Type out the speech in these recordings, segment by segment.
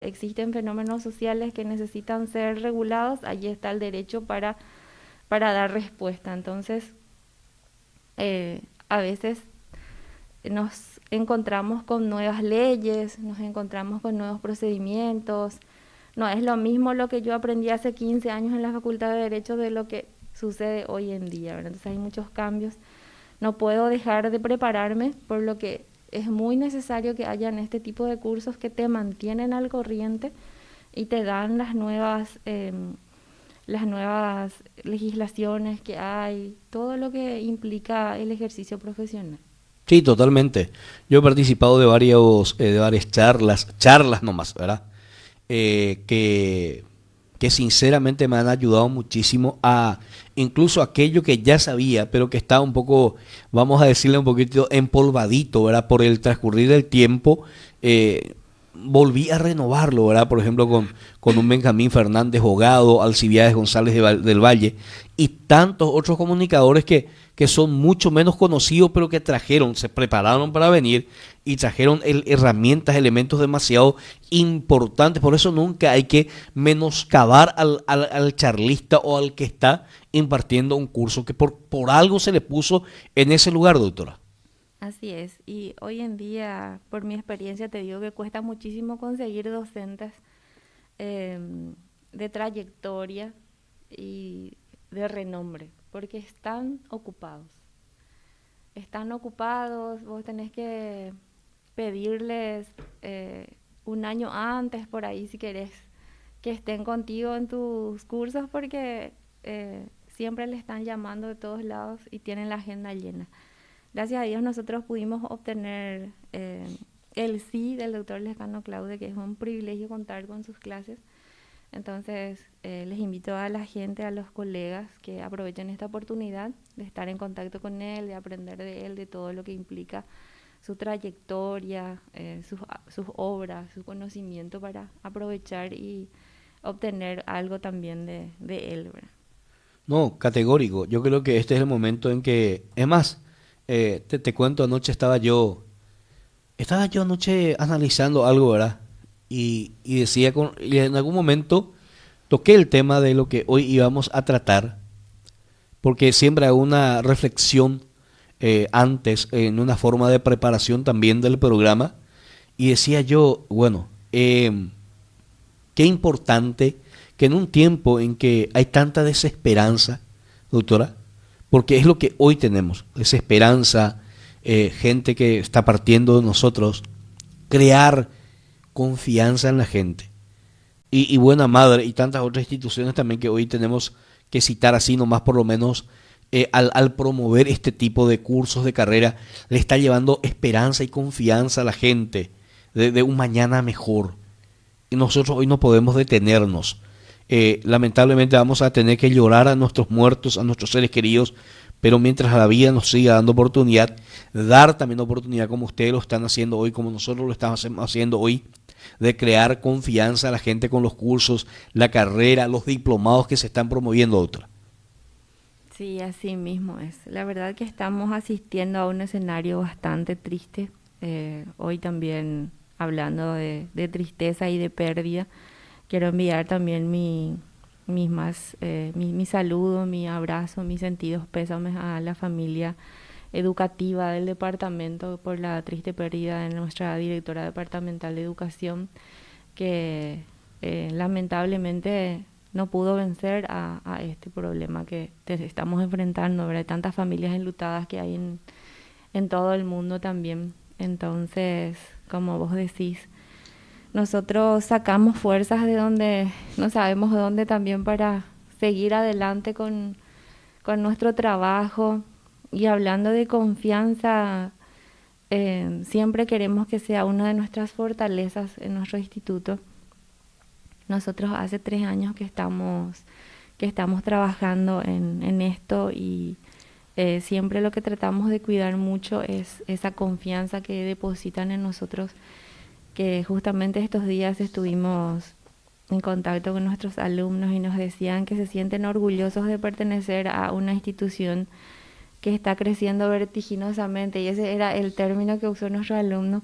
existen fenómenos sociales que necesitan ser regulados, allí está el derecho para dar respuesta. Entonces, a veces nos encontramos con nuevas leyes, nos encontramos con nuevos procedimientos. No es lo mismo lo que yo aprendí hace 15 años en la Facultad de Derecho de lo que sucede hoy en día, ¿verdad? Entonces hay muchos cambios. No puedo dejar de prepararme, por lo que es muy necesario que hayan este tipo de cursos que te mantienen al corriente y te dan las nuevas legislaciones que hay, todo lo que implica el ejercicio profesional. Sí, totalmente. Yo he participado de varias charlas nomás, ¿verdad? Eh, que, que sinceramente me han ayudado muchísimo a incluso aquello que ya sabía, pero que estaba un poco, vamos a decirle un poquito empolvadito, ¿verdad? Por el transcurrir del tiempo, volví a renovarlo, ¿verdad? Por ejemplo, con un Benjamín Fernández Hogado, Alcibiades González del Valle y tantos otros comunicadores que son mucho menos conocidos, pero que trajeron, se prepararon para venir y trajeron herramientas, elementos demasiado importantes. Por eso nunca hay que menoscabar al charlista o al que está impartiendo un curso que por algo se le puso en ese lugar, doctora. Así es, y hoy en día, por mi experiencia, te digo que cuesta muchísimo conseguir docentes de trayectoria y de renombre, porque están ocupados, vos tenés que pedirles un año antes por ahí si querés que estén contigo en tus cursos, porque siempre le están llamando de todos lados y tienen la agenda llena. Gracias a Dios nosotros pudimos obtener el sí del doctor Lescano Claude, que es un privilegio contar con sus clases. Entonces, les invito a la gente, a los colegas, que aprovechen esta oportunidad de estar en contacto con él, de aprender de él, de todo lo que implica su trayectoria, sus obras, su conocimiento, para aprovechar y obtener algo también de él, ¿verdad? No, categórico. Yo creo que este es el momento en que, es más, te cuento, anoche estaba yo anoche analizando algo, ¿verdad? Y decía, y en algún momento toqué el tema de lo que hoy íbamos a tratar, porque siempre hago una reflexión antes, en una forma de preparación también del programa, y decía yo, bueno, qué importante que en un tiempo en que hay tanta desesperanza, doctora, porque es lo que hoy tenemos, desesperanza, gente que está partiendo de nosotros, crear confianza en la gente. Y Buena Madre y tantas otras instituciones también que hoy tenemos que citar así nomás por lo menos, al promover este tipo de cursos de carrera, le está llevando esperanza y confianza a la gente de un mañana mejor. Y nosotros hoy no podemos detenernos. Lamentablemente vamos a tener que llorar a nuestros muertos, a nuestros seres queridos, pero mientras la vida nos siga dando oportunidad, dar también oportunidad como ustedes lo están haciendo hoy, como nosotros lo estamos haciendo hoy, de crear confianza a la gente con los cursos, la carrera, los diplomados que se están promoviendo, doctora. Sí, así mismo es. La verdad que estamos asistiendo a un escenario bastante triste. Hoy también hablando de tristeza y de pérdida, quiero enviar también mi saludo, mi abrazo, mis sentidos pésames a la familia educativa del departamento por la triste pérdida de nuestra directora departamental de educación, que lamentablemente no pudo vencer a este problema que estamos enfrentando, ¿verdad? Hay tantas familias enlutadas que hay en todo el mundo también. Entonces, como vos decís, nosotros sacamos fuerzas de donde no sabemos de dónde también, para seguir adelante con nuestro trabajo. Y hablando de confianza, siempre queremos que sea una de nuestras fortalezas en nuestro instituto. Nosotros hace 3 años que estamos trabajando en esto, y siempre lo que tratamos de cuidar mucho es esa confianza que depositan en nosotros, que justamente estos días estuvimos en contacto con nuestros alumnos y nos decían que se sienten orgullosos de pertenecer a una institución que está creciendo vertiginosamente, y ese era el término que usó nuestro alumno.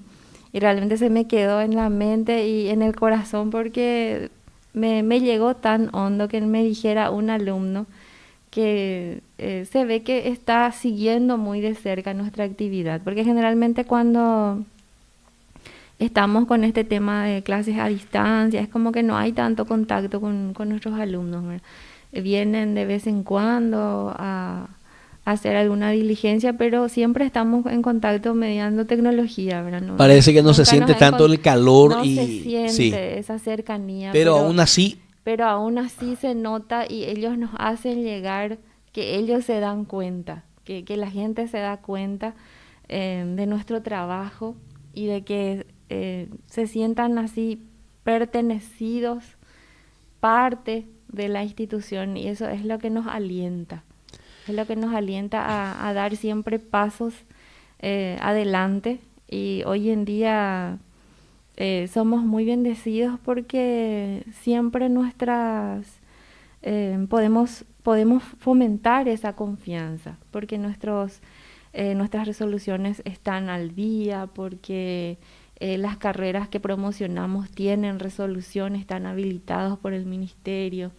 y realmente se me quedó en la mente y en el corazón porque me llegó tan hondo que me dijera un alumno que se ve que está siguiendo muy de cerca nuestra actividad, porque generalmente cuando estamos con este tema de clases a distancia, es como que no hay tanto contacto con nuestros alumnos, ¿verdad? Vienen de vez en cuando a hacer alguna diligencia, pero siempre estamos en contacto mediante tecnología, ¿verdad? Parece que no se Nunca siente tanto el calor no se y sí, siente esa cercanía, pero aún así, pero aún así se nota y ellos nos hacen llegar que ellos se dan cuenta, que la gente se da cuenta de nuestro trabajo y de que se sientan así pertenecidos, parte de la institución, y eso es lo que nos alienta, es lo que nos alienta a dar siempre pasos adelante. Y hoy en día somos muy bendecidos porque siempre podemos fomentar esa confianza, porque nuestras resoluciones están al día, porque las carreras que promocionamos tienen resolución, están habilitados por el ministerio.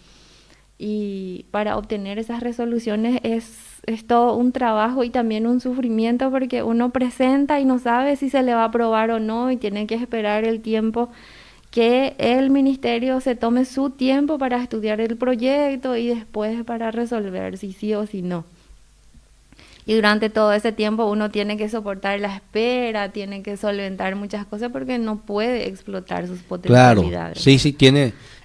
Y para obtener esas resoluciones es todo un trabajo y también un sufrimiento porque uno presenta y no sabe si se le va a aprobar o no y tiene que esperar el tiempo que el ministerio se tome su tiempo para estudiar el proyecto y después para resolver si sí o si no. Y durante todo ese tiempo uno tiene que soportar la espera, tiene que solventar muchas cosas porque no puede explotar sus claro, potencialidades. sí,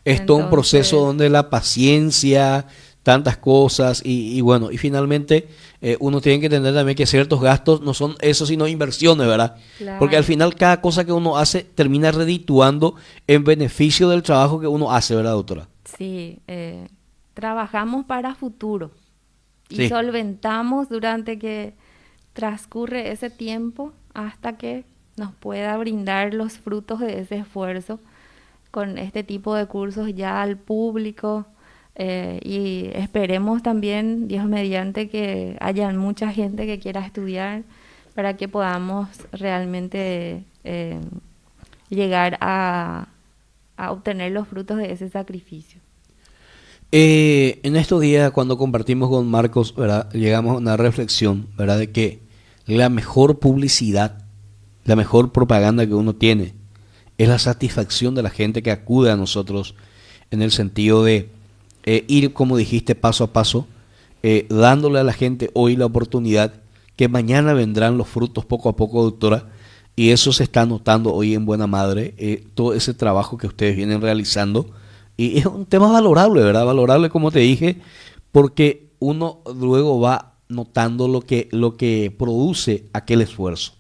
es todo un proceso Entonces, donde la paciencia, tantas cosas y bueno, y finalmente uno tiene que entender también que ciertos gastos no son eso, sino inversiones, ¿verdad? Porque al claro, final cada cosa que uno hace termina redituando en beneficio del trabajo que uno hace, ¿verdad, doctora? sí, trabajamos para futuro y Sí. solventamos durante que transcurre ese tiempo hasta que nos pueda brindar los frutos de ese esfuerzo con este tipo de cursos ya al público, y esperemos también, Dios mediante, que haya mucha gente que quiera estudiar para que podamos realmente llegar a obtener los frutos de ese sacrificio. En estos días, cuando compartimos con Marcos, ¿verdad? Llegamos a una reflexión, ¿verdad? De que la mejor publicidad, la mejor propaganda que uno tiene es la satisfacción de la gente que acude a nosotros en el sentido de ir, como dijiste, paso a paso, dándole a la gente hoy la oportunidad que mañana vendrán los frutos poco a poco, doctora, y eso se está notando hoy en Buena Madre, todo ese trabajo que ustedes vienen realizando, y es un tema valorable, ¿verdad? Valorable, como te dije, porque uno luego va notando lo que produce aquel esfuerzo.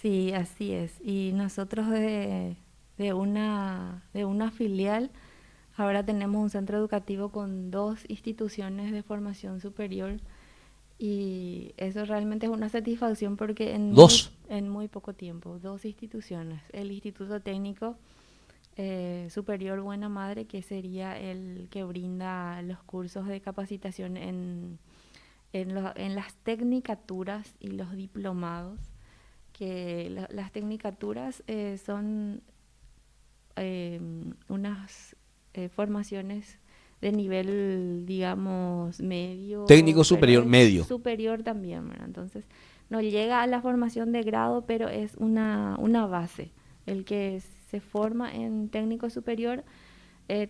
Sí, así es. Y nosotros de una filial, ahora tenemos un centro educativo con dos instituciones de formación superior y eso realmente es una satisfacción porque Dos. en muy poco tiempo, dos instituciones, el Instituto Técnico Superior Buena Madre, que sería el que brinda los cursos de capacitación en las tecnicaturas y los diplomados, que las tecnicaturas son eh, unas formaciones de nivel, digamos, Técnico medio, pero superior es medio. superior también, ¿verdad? Entonces, no llega a la formación de grado, pero es una base. El que se forma en técnico superior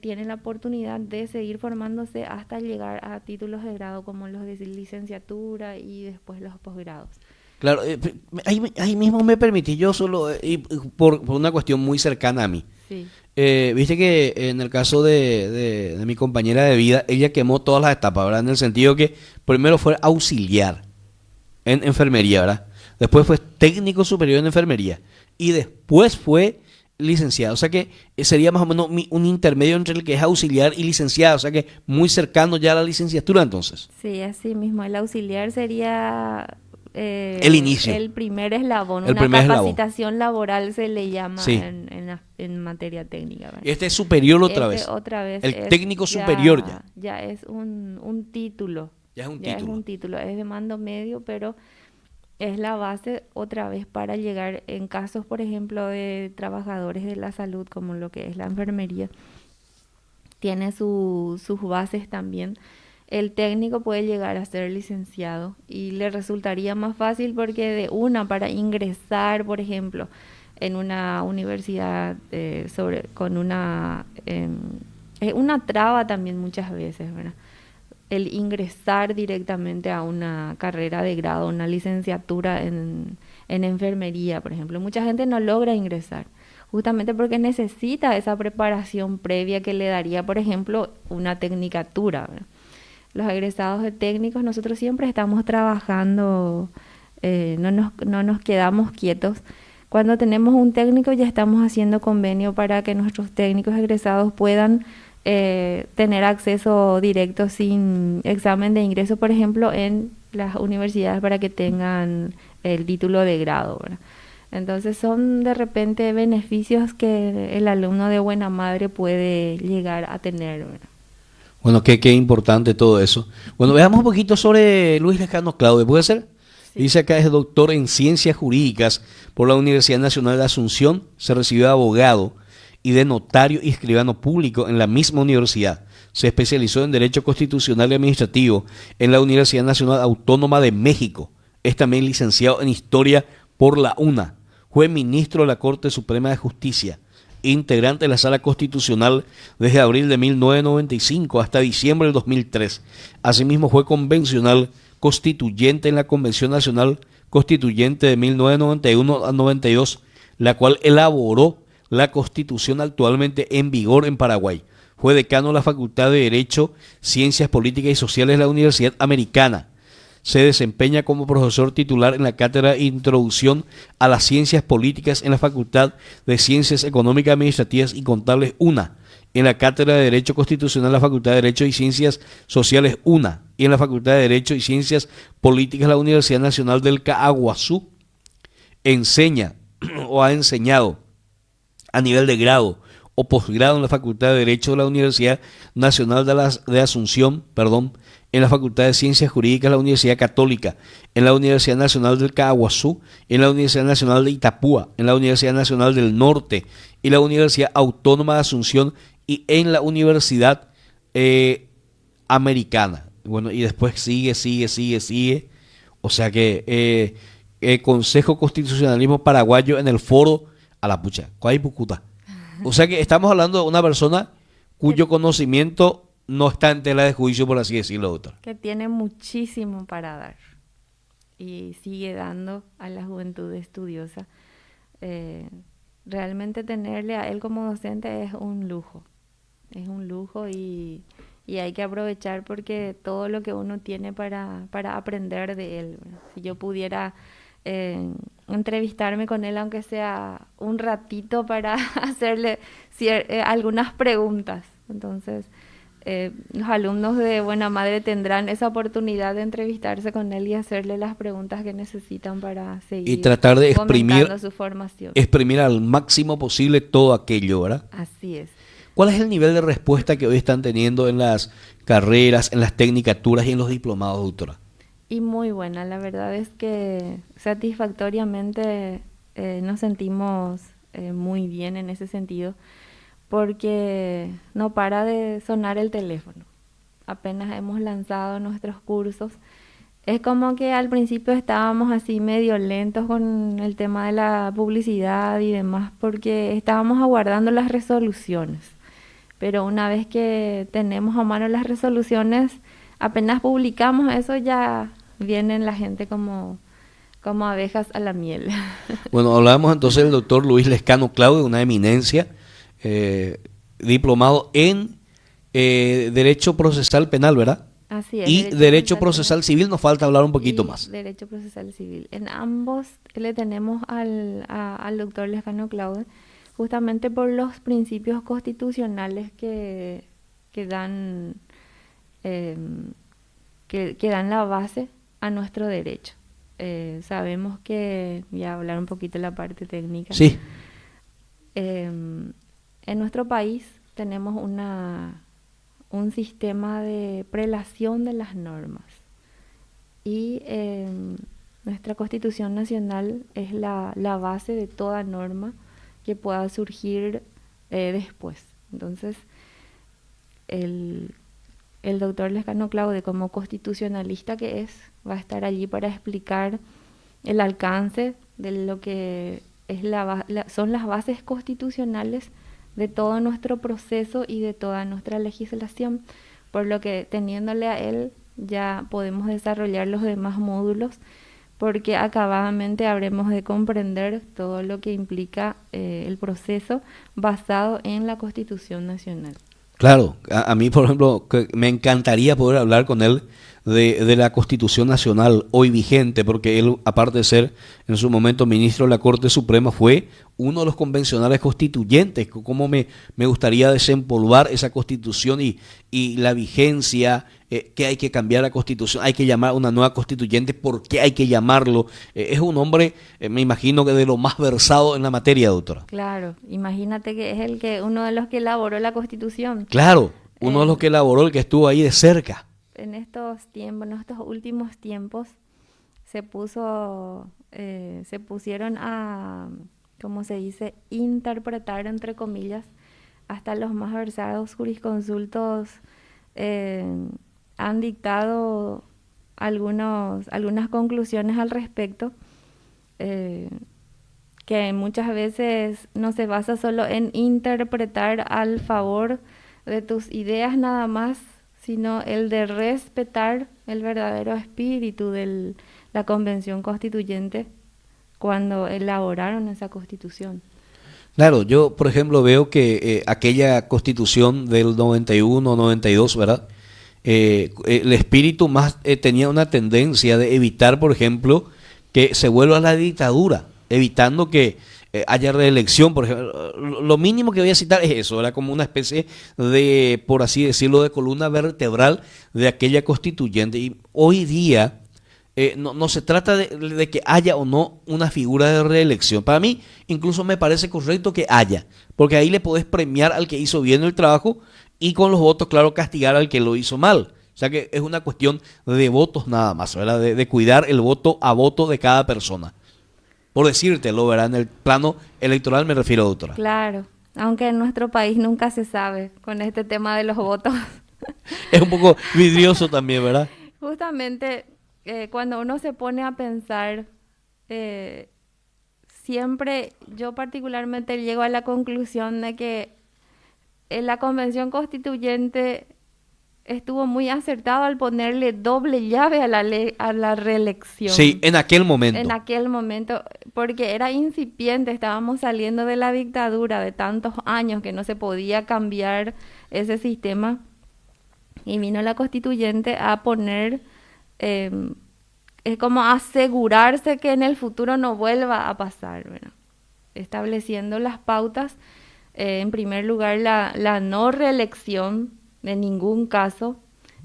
tiene la oportunidad de seguir formándose hasta llegar a títulos de grado como los de licenciatura y después los posgrados. Claro, ahí mismo me permití yo solo, y por una cuestión muy cercana a mí. Sí, Viste que en el caso de mi compañera de vida, ella quemó todas las etapas, ¿verdad? En el sentido que primero fue auxiliar en enfermería, ¿verdad? Después fue técnico superior en enfermería y después fue licenciado. O sea que sería más o menos un intermedio entre el que es auxiliar y licenciado, o sea que muy cercano ya a la licenciatura entonces. sí, así mismo. El auxiliar sería El inicio, el primer eslabón, el una primer eslabón. capacitación laboral se le llama Sí. en materia técnica, ¿verdad? Este es superior otra Este vez. otra vez El es técnico superior ya. ya es un título, Ya es un ya es título. un título, es de mando medio, pero es la base otra vez para llegar en casos, por ejemplo, de trabajadores de la salud, como lo que es la enfermería, tiene sus bases también. El técnico puede llegar a ser licenciado y le resultaría más fácil porque de una para ingresar, por ejemplo, en una universidad con una traba también muchas veces, ¿verdad? El ingresar directamente a una carrera de grado, una licenciatura en enfermería, por ejemplo. Mucha gente no logra ingresar, justamente porque necesita esa preparación previa que le daría, por ejemplo, una tecnicatura, ¿verdad? Los egresados de técnicos, nosotros siempre estamos trabajando, no nos quedamos quietos. Cuando tenemos un técnico ya estamos haciendo convenio para que nuestros técnicos egresados puedan tener acceso directo sin examen de ingreso, por ejemplo, en las universidades para que tengan el título de grado, ¿verdad? Entonces son de repente beneficios que el alumno de buena madre puede llegar a tener, ¿verdad? Bueno, qué importante todo eso. Bueno, veamos un poquito sobre Luis Lescano Claudio, ¿puede ser? Sí. Dice acá es doctor en Ciencias Jurídicas por la Universidad Nacional de Asunción, se recibió de abogado y de notario y escribano público en la misma universidad. Se especializó en Derecho Constitucional y Administrativo en la Universidad Nacional Autónoma de México. Es también licenciado en Historia por la UNA. Fue ministro de la Corte Suprema de Justicia, integrante de la Sala Constitucional desde abril de 1995 hasta diciembre del 2003. Asimismo fue convencional constituyente en la Convención Nacional Constituyente de 1991 a 92, la cual elaboró la Constitución actualmente en vigor en Paraguay. Fue decano de la Facultad de Derecho, Ciencias Políticas y Sociales de la Universidad Americana. Se desempeña como profesor titular en la cátedra Introducción a las Ciencias Políticas en la Facultad de Ciencias Económicas, Administrativas y Contables UNA, en la cátedra de Derecho Constitucional en la Facultad de Derecho y Ciencias Sociales UNA y en la Facultad de Derecho y Ciencias Políticas de la Universidad Nacional del Caaguazú. Enseña o ha enseñado a nivel de grado o posgrado en la Facultad de Derecho de la Universidad Nacional de Asunción, en la Facultad de Ciencias Jurídicas de la Universidad Católica, en la Universidad Nacional del Caaguazú, en la Universidad Nacional de Itapúa, en la Universidad Nacional del Norte y la Universidad Autónoma de Asunción y en la Universidad Americana. Bueno, y después sigue. O sea que Consejo Constitucionalismo Paraguayo en el foro a la pucha, Coaypucuta. O sea que estamos hablando de una persona cuyo conocimiento no está en tela de juicio, por así decirlo, doctor. Que tiene muchísimo para dar y sigue dando a la juventud estudiosa. Realmente tenerle a él como docente es un lujo y hay que aprovechar porque todo lo que uno tiene para aprender de él, ¿verdad? Si yo pudiera entrevistarme con él, aunque sea un ratito, para hacerle algunas preguntas. Entonces, los alumnos de Buena Madre tendrán esa oportunidad de entrevistarse con él y hacerle las preguntas que necesitan para Y seguir tratar de fomentando su formación. exprimir al máximo posible todo aquello, ¿verdad? Así es. ¿Cuál es el nivel de respuesta que hoy están teniendo en las carreras, en las tecnicaturas y en los diplomados, doctora? Y muy buena, la verdad es que satisfactoriamente nos sentimos muy bien en ese sentido, porque no para de sonar el teléfono. Apenas hemos lanzado nuestros cursos. Es como que al principio estábamos así medio lentos con el tema de la publicidad y demás, porque estábamos aguardando las resoluciones. Pero una vez que tenemos a mano las resoluciones, apenas publicamos eso, ya vienen la gente como abejas a la miel. Bueno, hablábamos entonces del doctor Luis Lescano Claudio, una eminencia, diplomado en Derecho Procesal Penal, ¿verdad? Así es. Y Derecho Procesal Civil, nos falta hablar un poquito más. Derecho Procesal Civil. En ambos le tenemos al doctor Lescano Claudio, justamente por los principios constitucionales que dan que dan la base a nuestro derecho. Sabemos que, voy a hablar un poquito de la parte técnica. Sí. En nuestro país tenemos un sistema de prelación de las normas y Nuestra Constitución Nacional es la base de toda norma que pueda surgir después. Entonces, el, el doctor Lescano Claude, como constitucionalista que es, va a estar allí para explicar el alcance de lo que es son las bases constitucionales de todo nuestro proceso y de toda nuestra legislación, por lo que teniéndole a él ya podemos desarrollar los demás módulos, porque acabadamente habremos de comprender todo lo que implica el proceso basado en la Constitución Nacional. Claro, a mí, por ejemplo, me encantaría poder hablar con él de la Constitución Nacional hoy vigente, porque él, aparte de ser en su momento ministro de la Corte Suprema, fue uno de los convencionales constituyentes. Cómo me gustaría desempolvar esa Constitución y la vigencia, que hay que cambiar la Constitución, hay que llamar a una nueva constituyente, ¿por qué hay que llamarlo? Es un hombre, me imagino que de lo más versado en la materia, doctora. Claro, imagínate que es uno de los que elaboró la Constitución. Claro, uno de los que elaboró, el que estuvo ahí de cerca. En estos tiempos, en estos últimos tiempos, se pusieron a, ¿cómo se dice?, interpretar, entre comillas, hasta los más versados jurisconsultos han dictado algunas conclusiones al respecto, que muchas veces no se basa solo en interpretar al favor de tus ideas nada más, sino el de respetar el verdadero espíritu de la Convención Constituyente cuando elaboraron esa Constitución. Claro, yo por ejemplo veo que aquella Constitución del 91, 92, ¿verdad? El espíritu más tenía una tendencia de evitar, por ejemplo, que se vuelva a la dictadura, evitando que haya reelección, por ejemplo. Lo mínimo que voy a citar es eso, era como una especie de, por así decirlo, de columna vertebral de aquella constituyente. Y hoy día no se trata de que haya o no una figura de reelección. Para mí, incluso me parece correcto que haya, porque ahí le podés premiar al que hizo bien el trabajo y con los votos, claro, castigar al que lo hizo mal. O sea que es una cuestión de votos nada más, ¿verdad? De cuidar el voto a voto de cada persona. Por decírtelo, ¿verdad? En el plano electoral me refiero, doctora. Claro, aunque en nuestro país nunca se sabe con este tema de los votos. Es un poco vidrioso también, ¿verdad? Justamente cuando uno se pone a pensar, siempre yo particularmente llego a la conclusión de que la Convención Constituyente estuvo muy acertado al ponerle doble llave a la reelección. Sí, en aquel momento. En aquel momento, porque era incipiente, estábamos saliendo de la dictadura de tantos años que no se podía cambiar ese sistema, y vino la constituyente a poner, es como asegurarse que en el futuro no vuelva a pasar, ¿verdad? Estableciendo las pautas, en primer lugar la no reelección de ningún caso,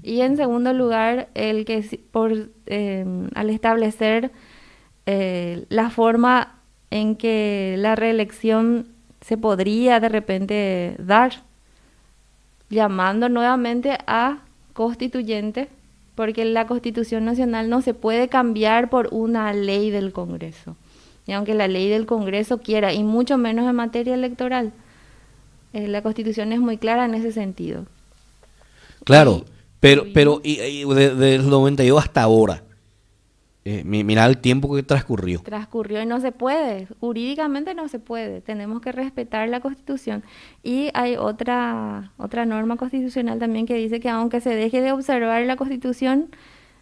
y en segundo lugar al establecer la forma en que la reelección se podría de repente dar, llamando nuevamente a constituyente, porque la Constitución Nacional no se puede cambiar por una ley del Congreso, y aunque la ley del Congreso quiera, y mucho menos en materia electoral, la Constitución es muy clara en ese sentido. Claro, pero desde el 92 hasta ahora, mira el tiempo que transcurrió. Transcurrió y no se puede, jurídicamente no se puede, tenemos que respetar la Constitución. Y hay otra norma constitucional también que dice que aunque se deje de observar la Constitución,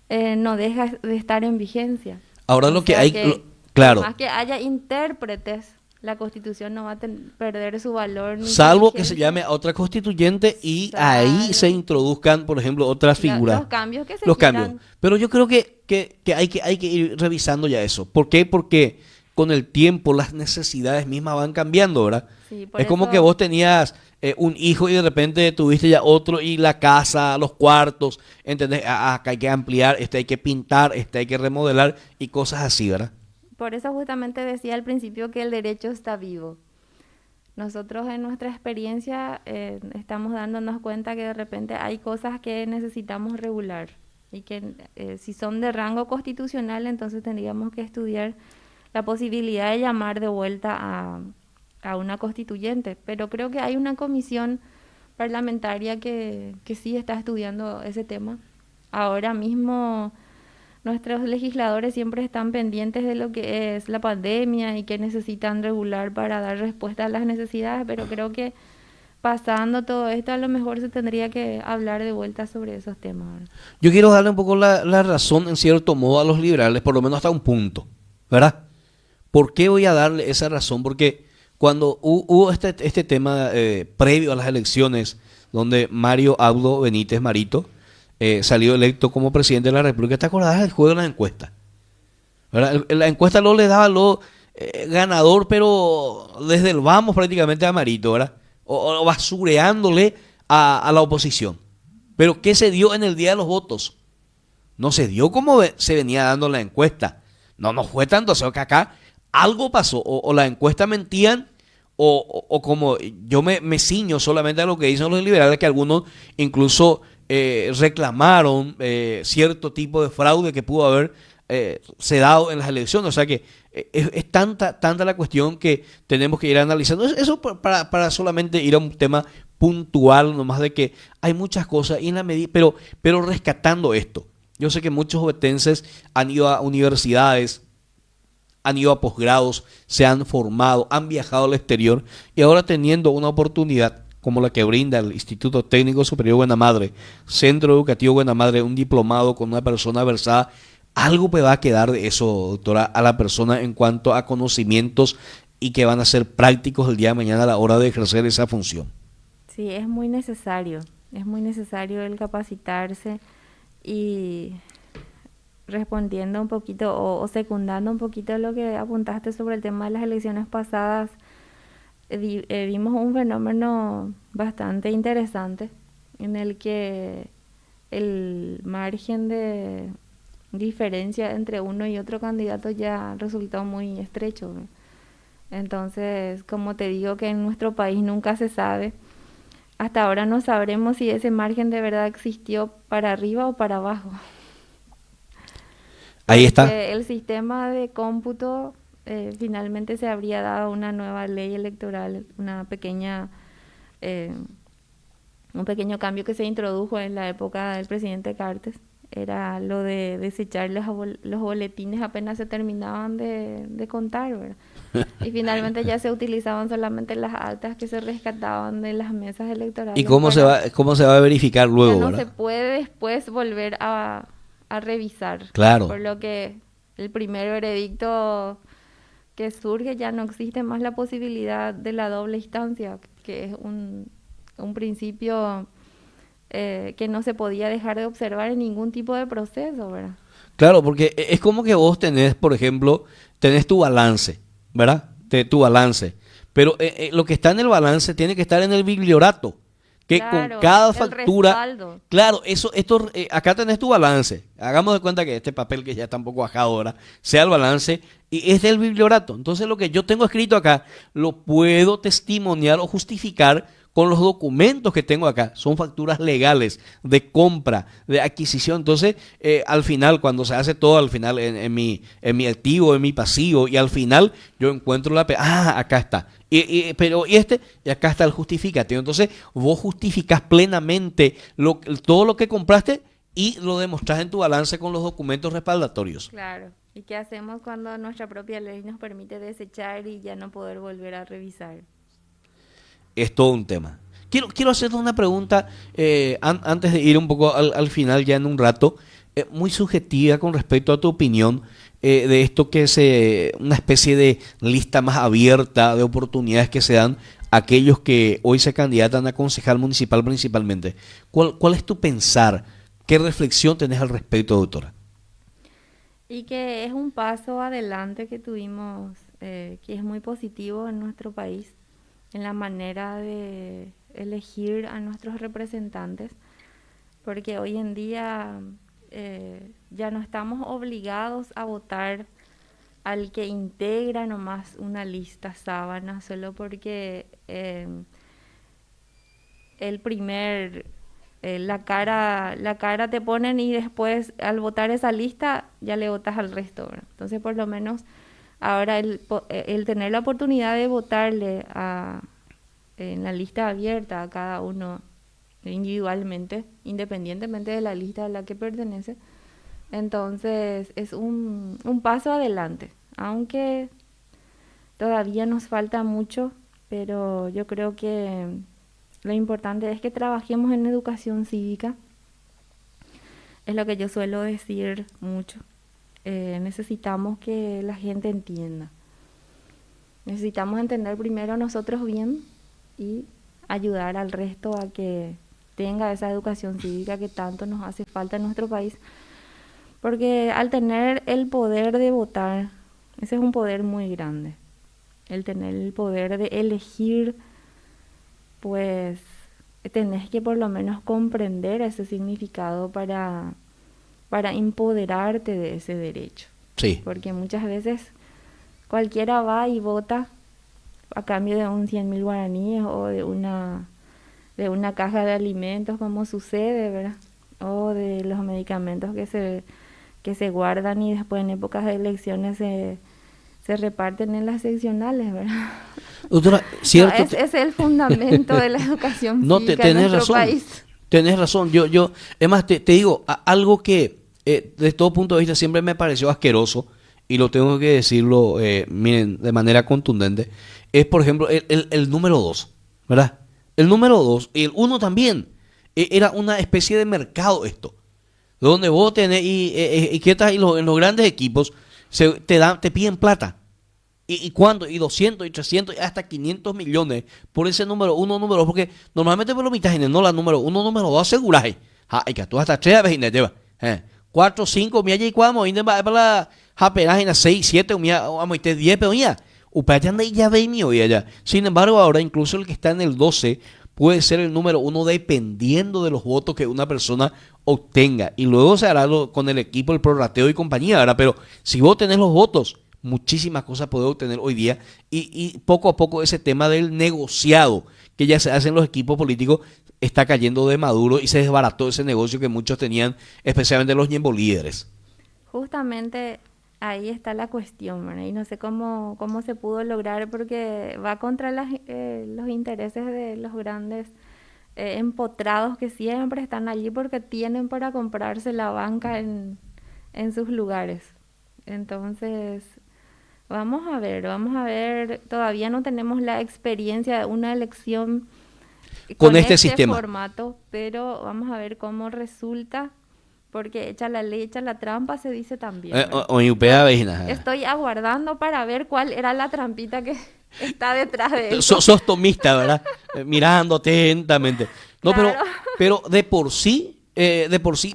no deja de estar en vigencia. Ahora lo que hay, claro. Más que haya intérpretes, la Constitución no va a perder su valor. Salvo que se llame a otra constituyente y ahí se introduzcan, por ejemplo, otras figuras. Los cambios que se Los quieran. cambios. Pero yo creo que hay que ir revisando ya eso. ¿Por qué? Porque con el tiempo las necesidades mismas van cambiando, ¿verdad? Sí, es como que vos tenías un hijo y de repente tuviste ya otro, y la casa, los cuartos, ¿entendés? Acá hay que ampliar, hay que pintar, hay que remodelar y cosas así, ¿verdad? Por eso justamente decía al principio que el derecho está vivo. Nosotros en nuestra experiencia estamos dándonos cuenta que de repente hay cosas que necesitamos regular Y que si son de rango constitucional, entonces tendríamos que estudiar la posibilidad de llamar de vuelta a una constituyente. Pero creo que hay una comisión parlamentaria que sí está estudiando ese tema. Ahora mismo nuestros legisladores siempre están pendientes de lo que es la pandemia y que necesitan regular para dar respuesta a las necesidades, pero creo que pasando todo esto a lo mejor se tendría que hablar de vuelta sobre esos temas, ¿verdad? Yo quiero darle un poco la razón, en cierto modo, a los liberales, por lo menos hasta un punto, ¿verdad? ¿Por qué voy a darle esa razón? Porque cuando hubo este tema previo a las elecciones, donde Mario Abdo Benítez Marito salió electo como presidente de la República, ¿te acordás del juego de la encuesta? ¿Verdad? La encuesta no le daba lo ganador, pero desde el vamos prácticamente a Marito, ¿verdad? O basureándole a la oposición. Pero ¿qué se dio en el día de los votos? No se dio como se venía dando la encuesta. No fue tanto, o sea que acá algo pasó, o la encuesta mentían, o como yo me ciño solamente a lo que dicen los liberales, que algunos incluso reclamaron cierto tipo de fraude que pudo haber se dado en las elecciones. O sea que es tanta la cuestión que tenemos que ir analizando. Eso para solamente ir a un tema puntual, nomás de que hay muchas cosas y en la medida, pero rescatando esto. Yo sé que muchos obetenses han ido a universidades, han ido a posgrados, se han formado, han viajado al exterior y ahora teniendo una oportunidad como la que brinda el Instituto Técnico Superior Buena Madre, Centro Educativo Buena Madre, un diplomado con una persona versada, algo me va a quedar de eso, doctora, a la persona en cuanto a conocimientos y que van a ser prácticos el día de mañana a la hora de ejercer esa función. Sí, es muy necesario el capacitarse y respondiendo un poquito o secundando un poquito lo que apuntaste sobre el tema de las elecciones pasadas, vimos un fenómeno bastante interesante en el que el margen de diferencia entre uno y otro candidato ya resultó muy estrecho, ¿no? Entonces, como te digo que en nuestro país nunca se sabe, hasta ahora no sabremos si ese margen de verdad existió para arriba o para abajo. Ahí está. Porque el sistema de cómputo finalmente se habría dado una nueva ley electoral, eh, un pequeño cambio que se introdujo en la época del presidente Cartes. Era lo de desechar los boletines apenas se terminaban de contar, ¿verdad? Y finalmente ya se utilizaban solamente las actas que se rescataban de las mesas ¿Y electorales cómo se va a verificar ya luego, no se verdad? puede después volver a revisar. Claro. Por lo que el primer veredicto que surge ya no existe más la posibilidad de la doble instancia, que es un principio que no se podía dejar de observar en ningún tipo de proceso, ¿verdad? Claro, porque es como que vos tenés, por ejemplo, tenés tu balance, ¿verdad? Tu balance. Pero lo que está en el balance tiene que estar en el bibliorato, que con Claro, cada el factura, respaldo. claro, acá tenés tu balance. Hagamos de cuenta que este papel que ya está un poco bajado ahora, sea el balance y es del bibliorato. Entonces lo que yo tengo escrito acá, lo puedo testimoniar o justificar con los documentos que tengo acá. Son facturas legales de compra, de adquisición. Entonces, al final, cuando se hace todo, al final, en mi activo, en mi pasivo, y al final yo encuentro acá está. Y acá está el justificativo. Entonces, vos justificás plenamente todo lo que compraste y lo demostrás en tu balance con los documentos respaldatorios. Claro. ¿Y qué hacemos cuando nuestra propia ley nos permite desechar y ya no poder volver a revisar? Es todo un tema. Quiero hacerte una pregunta antes de ir un poco al final ya en un rato, muy subjetiva con respecto a tu opinión de esto que es una especie de lista más abierta de oportunidades que se dan a aquellos que hoy se candidatan a concejal municipal principalmente. ¿Cuál es tu pensar? ¿Qué reflexión tenés al respecto, doctora? Y que es un paso adelante que tuvimos, que es muy positivo en nuestro país, en la manera de elegir a nuestros representantes, porque hoy en día ya no estamos obligados a votar al que integra nomás una lista sábana, solo porque el primer la cara te ponen y después al votar esa lista ya le votas al resto, ¿verdad? Entonces por lo menos ahora el tener la oportunidad de votarle en la lista abierta a cada uno individualmente, independientemente de la lista a la que pertenece, entonces es un paso adelante, aunque todavía nos falta mucho, pero yo creo que lo importante es que trabajemos en educación cívica, es lo que yo suelo decir mucho. Necesitamos que la gente entienda. Necesitamos entender primero nosotros bien y ayudar al resto a que tenga esa educación cívica que tanto nos hace falta en nuestro país. Porque al tener el poder de votar, ese es un poder muy grande. El tener el poder de elegir, pues tenés que por lo menos comprender ese significado para empoderarte de ese derecho. Sí. Porque muchas veces cualquiera va y vota a cambio de un 100.000 guaraníes o de una caja de alimentos, como sucede, ¿verdad? O de los medicamentos que se guardan y después en épocas de elecciones se reparten en las seccionales, ¿verdad? Doctora, cierto. No, es el fundamento de la educación no, cívica en nuestro razón, país. Tenés razón. Es más, te digo, algo que desde todo punto de vista siempre me pareció asqueroso, y lo tengo que decirlo, miren, de manera contundente, es por ejemplo el número 2, ¿verdad? El número 2 y el 1 también. Era una especie de mercado esto, donde vos tenés, y ¿qué tal? En los grandes equipos te piden plata. ¿Y cuándo? Y 200, y 300, y hasta 500 millones por ese número 1, número 2, porque normalmente por lo mitad, no la número 1, número 2 aseguráis. Hay que tú hasta 3 veces ne lleva. 4, 5, mía, y cuamo, y para la página 6, 7, vamos, y 10, pero ya. Upayanda y ya ve mío y allá. Sin embargo, ahora incluso el que está en el 12 puede ser el número 1 dependiendo de los votos que una persona obtenga. Y luego se hará con el equipo, el prorrateo y compañía, ¿verdad? Pero si vos tenés los votos, muchísimas cosas podés obtener hoy día. Y poco a poco ese tema del negociado que ya se hace en los equipos políticos está cayendo de maduro y se desbarató ese negocio que muchos tenían, especialmente los ñembo líderes. Justamente ahí está la cuestión, ¿verdad? Y no sé cómo se pudo lograr porque va contra los intereses de los grandes empotrados que siempre están allí porque tienen para comprarse la banca en sus lugares. Entonces, vamos a ver, todavía no tenemos la experiencia de una elección con este sistema, formato, pero vamos a ver cómo resulta. Porque echa la ley, echa la trampa, se dice también. Estoy aguardando para ver cuál era la trampita que está detrás de eso. Sos tomista, ¿verdad? Mirando atentamente. No, claro. pero de por sí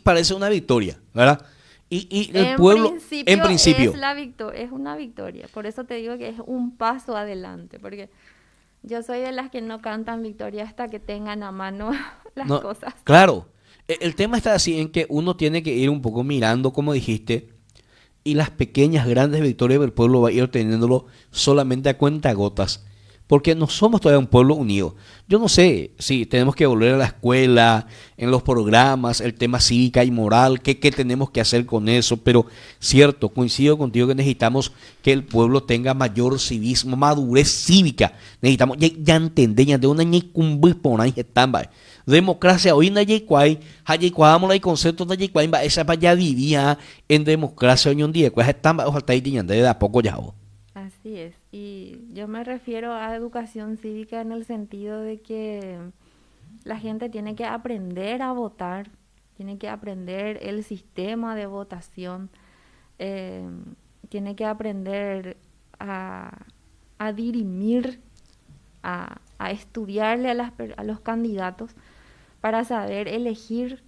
parece una victoria, ¿verdad? Y el pueblo, en principio es una victoria. Por eso te digo que es un paso adelante. Porque yo soy de las que no cantan victoria hasta que tengan a mano las cosas. Claro. El tema está así en que uno tiene que ir un poco mirando, como dijiste, y las pequeñas, grandes victorias del pueblo va a ir obteniéndolo solamente a cuentagotas, porque no somos todavía un pueblo unido. Yo no sé si tenemos que volver a la escuela, en los programas, el tema cívica y moral, qué tenemos que hacer con eso, pero cierto, coincido contigo que necesitamos que el pueblo tenga mayor civismo, madurez cívica. Necesitamos ya entender, ya de una ñicumbis por ahí están, democracia hoy na yequai hayequamos la concepto na yequai ba esa pa ya vivía en democracia hoy en día pues están ba ojalá y de a poco ya. Así es, y yo me refiero a educación cívica en el sentido de que la gente tiene que aprender a votar, tiene que aprender el sistema de votación, tiene que aprender a dirimir, a estudiarle a los candidatos para saber elegir.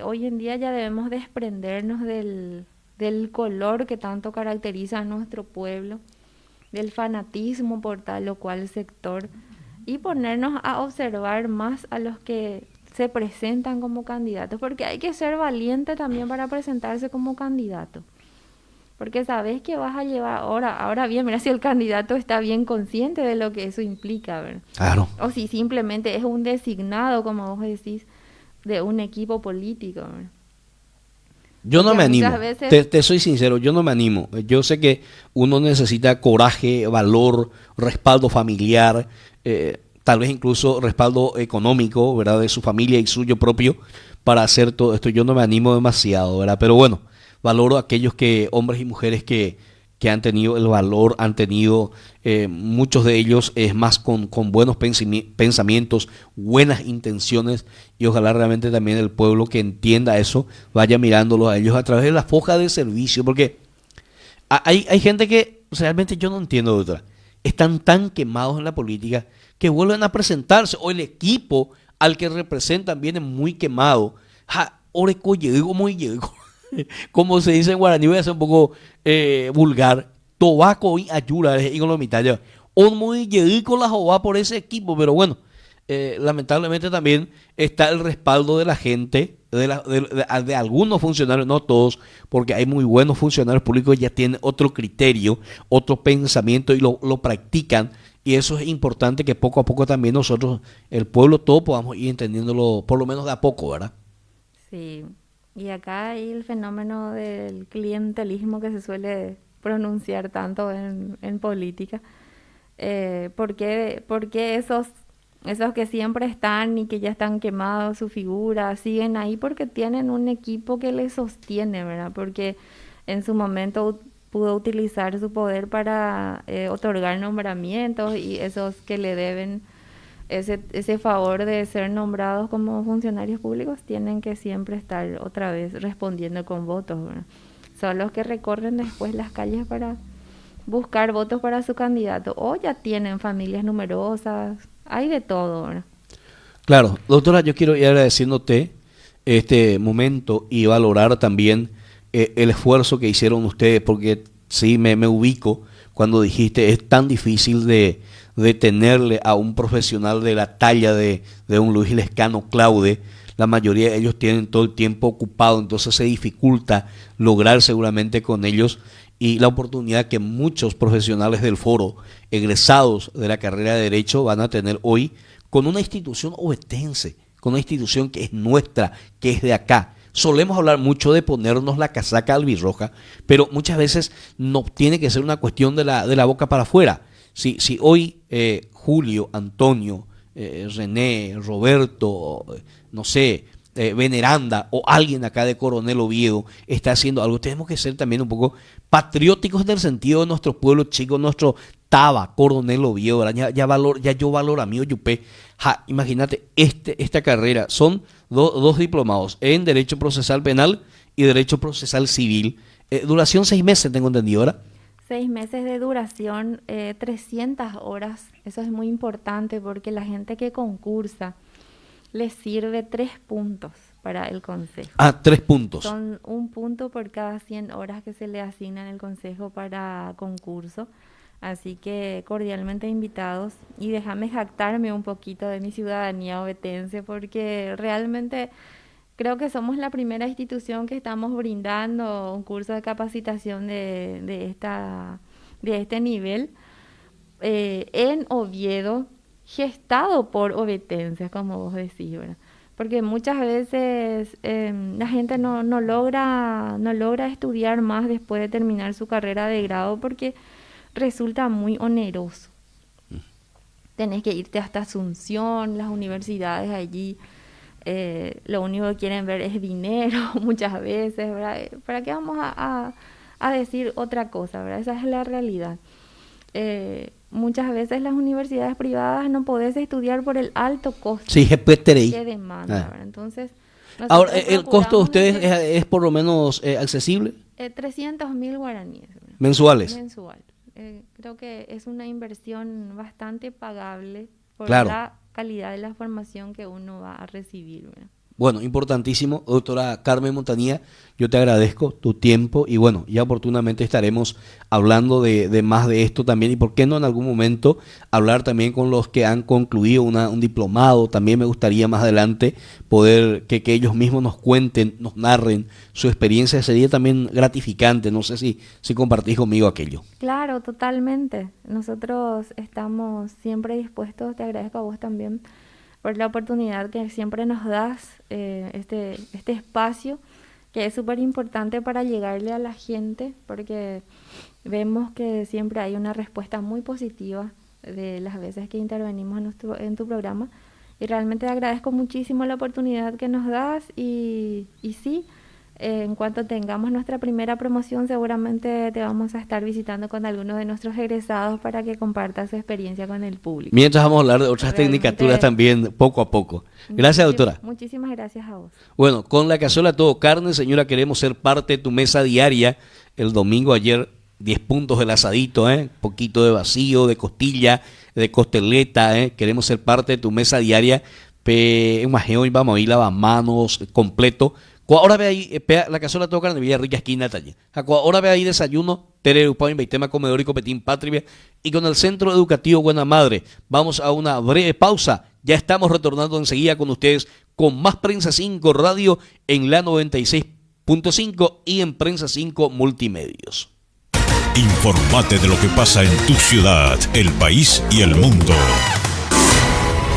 Hoy en día ya debemos desprendernos del color que tanto caracteriza a nuestro pueblo, del fanatismo por tal o cual sector, y ponernos a observar más a los que se presentan como candidatos, porque hay que ser valiente también para presentarse como candidato, porque sabes que vas a llevar ahora bien, mira si el candidato está bien consciente de lo que eso implica, ¿verdad? Claro. O si simplemente es un designado, como vos decís, de un equipo político, ¿verdad? Yo no Porque me animo, muchas veces, te soy sincero, yo no me animo. Yo sé que uno necesita coraje, valor, respaldo familiar, tal vez incluso respaldo económico, ¿verdad? De su familia y suyo propio para hacer todo esto. Yo no me animo demasiado, ¿verdad? Pero bueno, valoro a aquellos que, hombres y mujeres que han tenido el valor, han tenido muchos de ellos es más con buenos pensamientos, buenas intenciones y ojalá realmente también el pueblo que entienda eso vaya mirándolo a ellos a través de la foja de servicio, porque hay gente que realmente yo no entiendo de otra. Están tan quemados en la política que vuelven a presentarse o el equipo al que representan viene muy quemado. Ja, oreco llegó muy llegó. Como se dice en guaraní, voy a ser un poco vulgar. Tobaco y ayura, y con la mitad ya. O muy llegó la jova por ese equipo, pero bueno, lamentablemente también está el respaldo de la gente, de algunos funcionarios, no todos, porque hay muy buenos funcionarios públicos que ya tienen otro criterio, otro pensamiento y lo practican. Y eso es importante que poco a poco también nosotros, el pueblo, todo podamos ir entendiéndolo, por lo menos de a poco, ¿verdad? sí, y acá hay el fenómeno del clientelismo que se suele pronunciar tanto en política. ¿Por qué esos que siempre están y que ya están quemados su figura siguen ahí? Porque tienen un equipo que les sostiene, ¿verdad? Porque en su momento pudo utilizar su poder para otorgar nombramientos y esos que le deben ese favor de ser nombrados como funcionarios públicos tienen que siempre estar otra vez respondiendo con votos, ¿verdad? Son los que recorren después las calles para buscar votos para su candidato o ya tienen familias numerosas, hay de todo, ¿verdad? Claro, doctora, yo quiero ir agradeciéndote este momento y valorar también el esfuerzo que hicieron ustedes, porque sí, me ubico cuando dijiste es tan difícil de tenerle a un profesional de la talla de un Luis Lescano Claude. La mayoría de ellos tienen todo el tiempo ocupado, entonces se dificulta lograr seguramente con ellos y la oportunidad que muchos profesionales del foro, egresados de la carrera de Derecho, van a tener hoy con una institución ovetense, con una institución que es nuestra, que es de acá. Solemos hablar mucho de ponernos la casaca albirroja, pero muchas veces no tiene que ser una cuestión de la boca para afuera. Si hoy Julio, Antonio, René, Roberto, no sé, Veneranda o alguien acá de Coronel Oviedo está haciendo algo, tenemos que ser también un poco patrióticos en el sentido de nuestro pueblo chico, nuestro Taba, Coronel Oviedo, ya yo valoro a mí, Yupé. Imagínate, esta carrera son dos diplomados en Derecho Procesal Penal y Derecho Procesal Civil. Duración 6 meses, tengo entendido, ¿verdad? 6 meses de duración, 300 horas, eso es muy importante porque la gente que concursa les sirve 3 puntos para el consejo. 3 puntos. Son 1 punto por cada 100 horas que se le asignan el consejo para concurso. Así que cordialmente invitados y déjame jactarme un poquito de mi ciudadanía ovetense porque realmente creo que somos la primera institución que estamos brindando un curso de capacitación de este nivel en Oviedo, gestado por ovetenses, como vos decís, ¿verdad? Porque muchas veces la gente no logra estudiar más después de terminar su carrera de grado porque resulta muy oneroso. Tenés que irte hasta Asunción, las universidades allí, lo único que quieren ver es dinero muchas veces, ¿verdad? ¿Para qué vamos a decir otra cosa, ¿verdad? Esa es la realidad. Muchas veces las universidades privadas no podés estudiar por el alto costo Sí, que demanda, ¿verdad? Entonces, ahora, nosotros ¿el costo de procuramos ustedes es por lo menos accesible? 300.000 guaraníes, ¿verdad? Mensuales. Mensual. Creo que es una inversión bastante pagable por Claro. la calidad de la formación que uno va a recibir, ¿verdad? Bueno, importantísimo, doctora Carmen Montanía, yo te agradezco tu tiempo y bueno, ya oportunamente estaremos hablando de más de esto también y por qué no en algún momento hablar también con los que han concluido un diplomado, también me gustaría más adelante poder que ellos mismos nos cuenten, nos narren su experiencia, sería también gratificante, no sé si compartís conmigo aquello. Claro, totalmente. Nosotros estamos siempre dispuestos, te agradezco a vos también, por la oportunidad que siempre nos das, este espacio, que es súper importante para llegarle a la gente, porque vemos que siempre hay una respuesta muy positiva de las veces que intervenimos en tu programa. Y realmente agradezco muchísimo la oportunidad que nos das y sí, en cuanto tengamos nuestra primera promoción, seguramente te vamos a estar visitando con algunos de nuestros egresados para que compartas su experiencia con el público. Mientras vamos a hablar de otras tecnicaturas también, poco a poco. Gracias, doctora. Muchísimas gracias a vos. Bueno, con la cazuela todo carne, señora, queremos ser parte de tu mesa diaria. El domingo ayer, 10 puntos del asadito, poquito de vacío, de costilla, de costeleta, queremos ser parte de tu mesa diaria. Hoy vamos a ir lavamanos completo. Ahora ve ahí, la cazuela todo carne, Villa Rica esquina talle. Ahora ve ahí desayuno, Tere Upau, Inveitema, comedor y copetín patria. Y con el Centro Educativo Buena Madre, vamos a una breve pausa. Ya estamos retornando enseguida con ustedes con más Prensa 5 Radio en la 96.5 y en Prensa 5 Multimedios. Informate de lo que pasa en tu ciudad, el país y el mundo.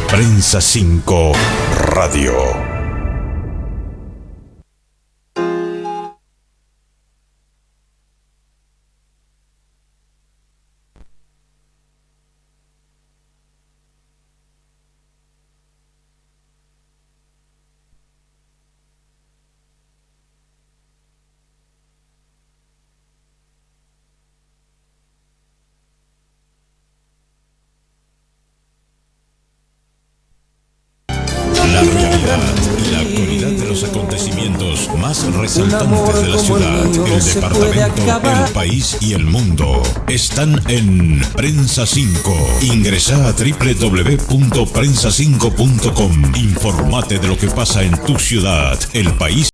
Prensa 5 Radio. La realidad y la actualidad de los acontecimientos más resaltantes de la ciudad, el departamento, el país y el mundo están en Prensa 5. Ingresá a www.prensa5.com. Informate de lo que pasa en tu ciudad, el país